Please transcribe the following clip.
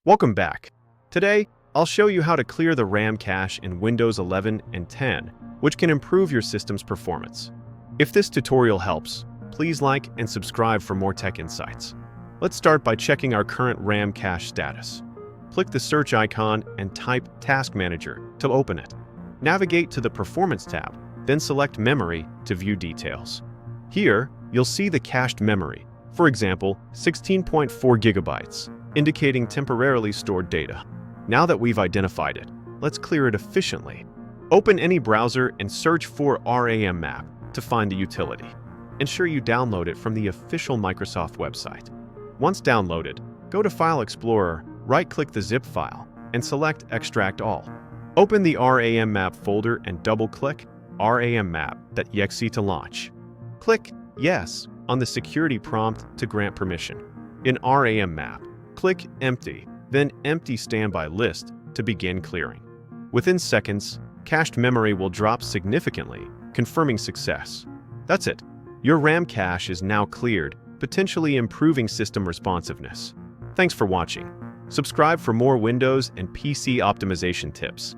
Welcome back. Today, I'll show you how to clear the RAM cache in Windows 11 and 10, which can improve your system's performance. If this tutorial helps, please like and subscribe for more tech insights. Let's start by checking our current RAM cache status. Click the search icon and type Task Manager to open it. Navigate to the Performance tab, then select Memory to view details. Here, you'll see the cached memory, for example, 16.4 gigabytes, indicating temporarily stored data. Now that we've identified it, let's clear it efficiently. Open any browser and search for RAMMap to find the utility. Ensure you download it from the official Microsoft website. Once downloaded, go to File Explorer, right-click the zip file, and select Extract All. Open the RAMMap folder and double-click RAMMap.exe to launch. Click Yes on the security prompt to grant permission. In RAMMap, click Empty, then Empty Standby List to begin clearing. Within seconds, cached memory will drop significantly, confirming success. That's it. Your RAM cache is now cleared, potentially improving system responsiveness. Thanks for watching. Subscribe for more Windows and PC optimization tips.